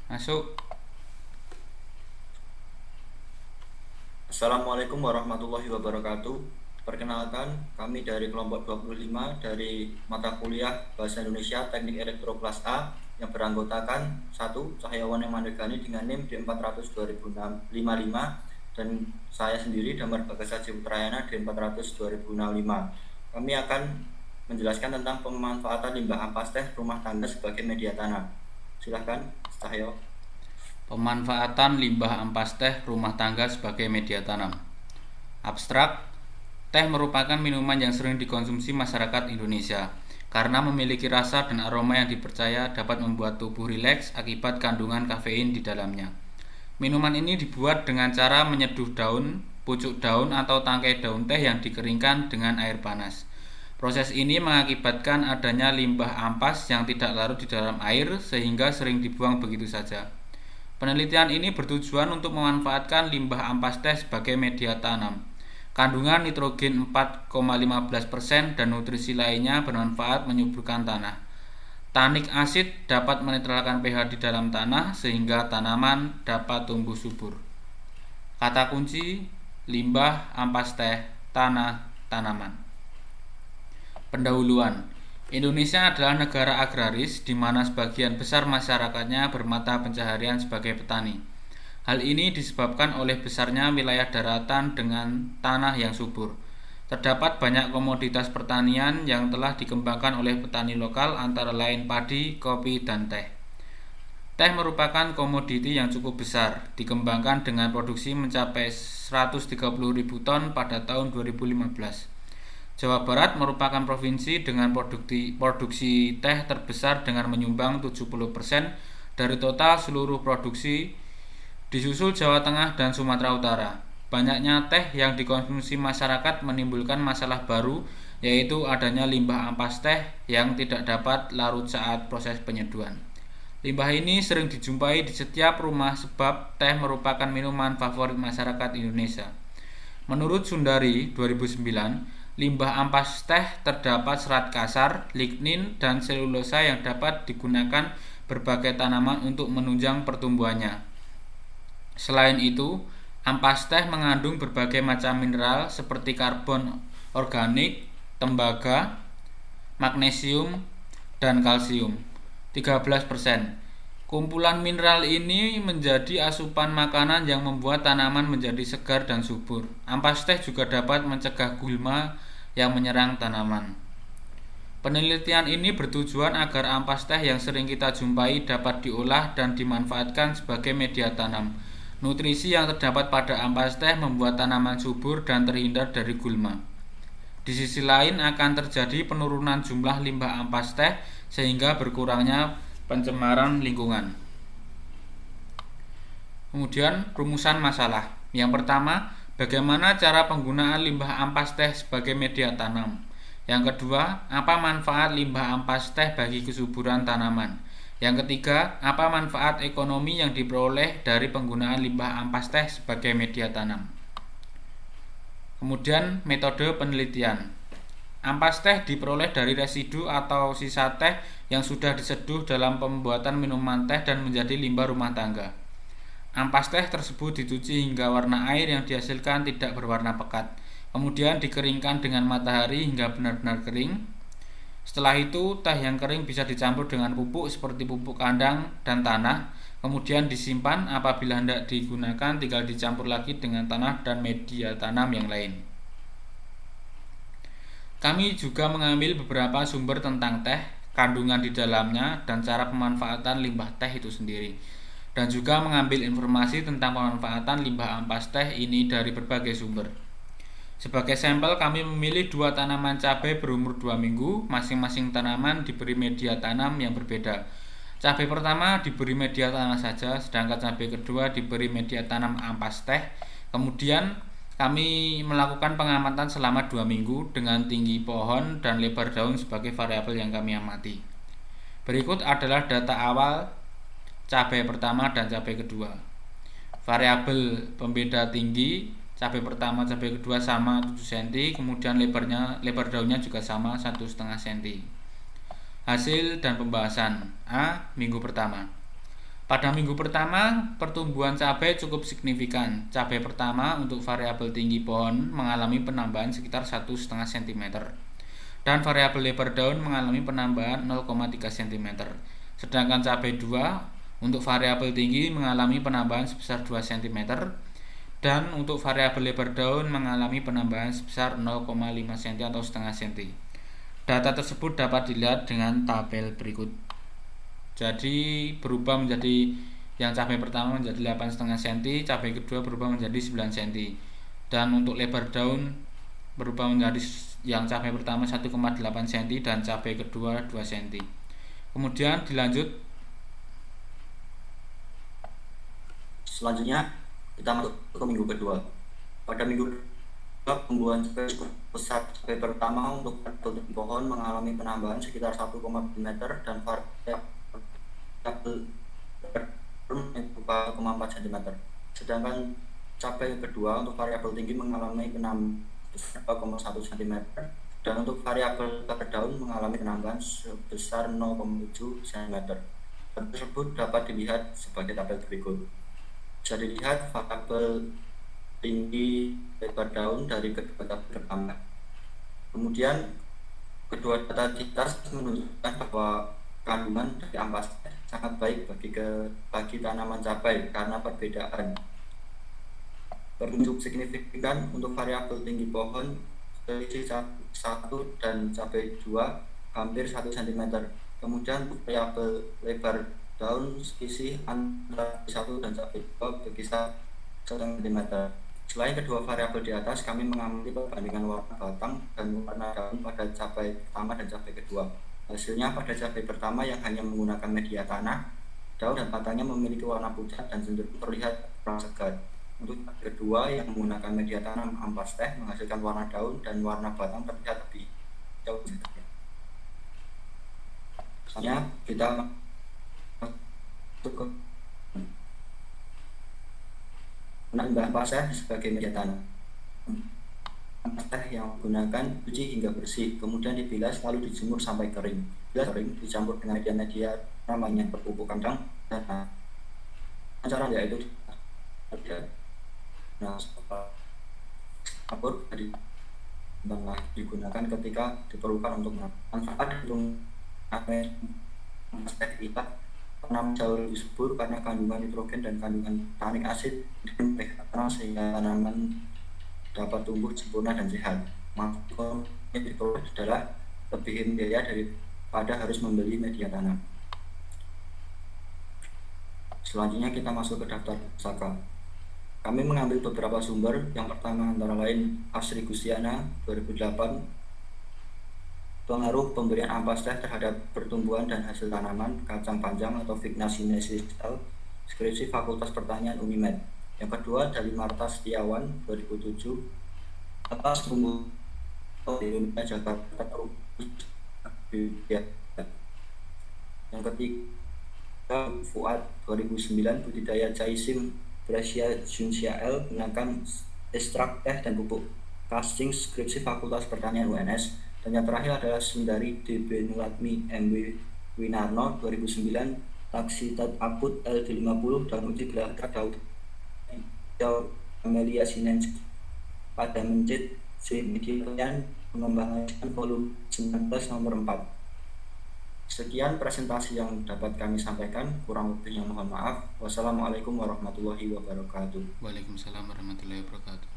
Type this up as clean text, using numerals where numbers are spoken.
Masuk. Assalamualaikum warahmatullahi wabarakatuh. Perkenalkan, kami dari kelompok 25 dari mata kuliah Bahasa Indonesia Teknik Elektro kelas A yang beranggotakan 1. Cahyawan Emandegani dengan NIM D400-2055 dan saya sendiri Damar Bagasa Ciputrayana D400-2065. Kami akan menjelaskan tentang pemanfaatan limbah ampas teh rumah tangga sebagai media tanam. Silahkan, Cahyo. Pemanfaatan limbah ampas teh rumah tangga sebagai media tanam. Abstrak, teh merupakan minuman yang sering dikonsumsi masyarakat Indonesia karena memiliki rasa dan aroma yang dipercaya dapat membuat tubuh rileks akibat kandungan kafein di dalamnya. Minuman ini dibuat dengan cara menyeduh daun, pucuk daun atau tangkai daun teh yang dikeringkan dengan air panas. Proses ini mengakibatkan adanya limbah ampas yang tidak larut di dalam air sehingga sering dibuang begitu saja. Penelitian ini bertujuan untuk memanfaatkan limbah ampas teh sebagai media tanam. Kandungan nitrogen 4,15% dan nutrisi lainnya bermanfaat menyuburkan tanah. Tanik asid dapat menetralkan pH di dalam tanah sehingga tanaman dapat tumbuh subur. Kata kunci: limbah ampas teh, tanah, tanaman. Pendahuluan. Indonesia adalah negara agraris di mana sebagian besar masyarakatnya bermata pencaharian sebagai petani. Hal ini disebabkan oleh besarnya wilayah daratan dengan tanah yang subur. Terdapat banyak komoditas pertanian yang telah dikembangkan oleh petani lokal antara lain padi, kopi, dan teh. Teh merupakan komoditi yang cukup besar, dikembangkan dengan produksi mencapai 130.000 ton pada tahun 2015. Jawa Barat merupakan provinsi dengan produksi teh terbesar dengan menyumbang 70% dari total seluruh produksi, disusul Jawa Tengah dan Sumatera Utara. Banyaknya teh yang dikonsumsi masyarakat menimbulkan masalah baru, yaitu adanya limbah ampas teh yang tidak dapat larut saat proses penyeduhan. Limbah ini sering dijumpai di setiap rumah sebab teh merupakan minuman favorit masyarakat Indonesia. Menurut Sundari 2009, limbah ampas teh terdapat serat kasar, lignin, dan selulosa yang dapat digunakan berbagai tanaman untuk menunjang pertumbuhannya. Selain itu, ampas teh mengandung berbagai macam mineral seperti karbon organik, tembaga, magnesium, dan kalsium. 13%. Kumpulan mineral ini menjadi asupan makanan yang membuat tanaman menjadi segar dan subur. Ampas teh juga dapat mencegah gulma yang menyerang tanaman. Penelitian ini bertujuan agar ampas teh yang sering kita jumpai dapat diolah dan dimanfaatkan sebagai media tanam. Nutrisi yang terdapat pada ampas teh membuat tanaman subur dan terhindar dari gulma. Di sisi lain akan terjadi penurunan jumlah limbah ampas teh sehingga berkurangnya pencemaran lingkungan. Kemudian rumusan masalah. Yang pertama, bagaimana cara penggunaan limbah ampas teh sebagai media tanam? Yang kedua, apa manfaat limbah ampas teh bagi kesuburan tanaman? Yang ketiga, apa manfaat ekonomi yang diperoleh dari penggunaan limbah ampas teh sebagai media tanam? Kemudian metode penelitian. Ampas teh diperoleh dari residu atau sisa teh yang sudah diseduh dalam pembuatan minuman teh dan menjadi limbah rumah tangga. Ampas teh tersebut dicuci hingga warna air yang dihasilkan tidak berwarna pekat. Kemudian dikeringkan dengan matahari hingga benar-benar kering. Setelah itu, teh yang kering bisa dicampur dengan pupuk seperti pupuk kandang dan tanah. Kemudian disimpan, apabila hendak digunakan tinggal dicampur lagi dengan tanah dan media tanam yang lain. Kami juga mengambil beberapa sumber tentang teh, kandungan di dalamnya, dan cara pemanfaatan limbah teh itu sendiri. Dan juga mengambil informasi tentang pemanfaatan limbah ampas teh ini dari berbagai sumber. Sebagai sampel kami memilih 2 tanaman cabai berumur 2 minggu, masing-masing tanaman diberi media tanam yang berbeda. Cabai pertama diberi media tanam saja, sedangkan cabai kedua diberi media tanam ampas teh. Kemudian kami melakukan pengamatan selama 2 minggu dengan tinggi pohon dan lebar daun sebagai variabel yang kami amati. Berikut adalah data awal cabai pertama dan cabai kedua. Variabel pembeda tinggi, cabai pertama cabai kedua sama 7 cm, kemudian lebar daunnya juga sama 1,5 cm. Hasil dan pembahasan. A. Minggu pertama. Pada minggu pertama, pertumbuhan cabai cukup signifikan. Cabai pertama untuk variabel tinggi pohon mengalami penambahan sekitar 1,5 cm. Dan variabel lebar daun mengalami penambahan 0,3 cm. Sedangkan cabai 2 untuk variabel tinggi mengalami penambahan sebesar 2 cm. Dan untuk variabel lebar daun mengalami penambahan sebesar 0,5 cm atau setengah cm. Data tersebut dapat dilihat dengan tabel berikut. Jadi berubah menjadi yang cabai pertama menjadi 8,5 cm, cabai kedua berubah menjadi 9 cm. Dan untuk lebar daun berubah menjadi yang cabai pertama 1,8 cm dan cabai kedua 2 cm. Kemudian dilanjut. Selanjutnya kita masuk ke minggu kedua. Pada minggu kedua pertumbuhan cabai cukup besar. Cabai pertama untuk pohon mengalami penambahan sekitar 1,2 meter dan variabel 4 cm. Sedangkan cabai kedua untuk variabel tinggi mengalami penambahan 2,1 cm dan untuk variabel lebar daun mengalami penambahan sebesar 0,7 cm. Hal tersebut dapat dilihat sebagai tabel berikut. Bisa dilihat variabel tinggi lebar daun dari kedua tabel pertama. Kemudian kedua data kita menunjukkan bahwa kandungan dari ampas teh sangat baik bagi tanaman cabai karena perbedaan bertunjuk signifikan untuk variabel tinggi pohon selisih 1 dan cabai 2 hampir 1 cm. Kemudian variabel lebar daun selisih antara 1 dan cabai 2 berkisar 1 cm. Selain kedua variabel di atas, kami mengamati perbandingan warna batang dan warna daun pada cabai pertama dan cabai kedua. Hasilnya pada cabai pertama yang hanya menggunakan media tanah, daun dan batangnya memiliki warna pucat dan cenderung terlihat kurang segar. Untuk cabai kedua yang menggunakan media tanam ampas teh menghasilkan warna daun dan warna batang terlihat lebih jauh. Selanjutnya kita masuk ke penambahan ampas teh sebagai media tanam. Ampas teh yang menggunakan cuci hingga bersih, kemudian dibilas lalu dijemur sampai kering. Bila kering, dicampur dengan media namanya berpupuk kandang dan cara yaitu campur digunakan ketika diperlukan untuk manfaat ampas teh kita tanaman jauh lebih subur karena kandungan nitrogen dan kandungan tanik asid dan pH sehingga tanaman dapat tumbuh sempurna dan sehat. Maka yang diperoleh adalah lebih biaya daripada harus membeli media tanam. Selanjutnya kita masuk ke daftar pusaka. Kami mengambil beberapa sumber. Yang pertama antara lain Asri Gustiana 2008, pengaruh pemberian ampas teh terhadap pertumbuhan dan hasil tanaman kacang panjang atau Vigna sinesistel, skripsi Fakultas Pertanian Unimed. Yang kedua dari Marta Setiawan 2007, atas tumbuh di Indonesia Jakarta. Yang ketiga Fuad 2009, budidaya Caisim Brasia Junsia L menggunakan ekstrak teh dan pupuk, casting, skripsi Fakultas Pertanian UNS. Dan yang terakhir adalah Sundari DB Nulatmi MW Winarno 2009, taksitat akut LD50 dan uji gelagat daun Amelia Sinensky pada mencit Median pengembangan volume 19 nomor 4. Sekian presentasi yang dapat kami sampaikan, kurang lebihnya mohon maaf. Wassalamualaikum warahmatullahi wabarakatuh. Waalaikumsalam warahmatullahi wabarakatuh.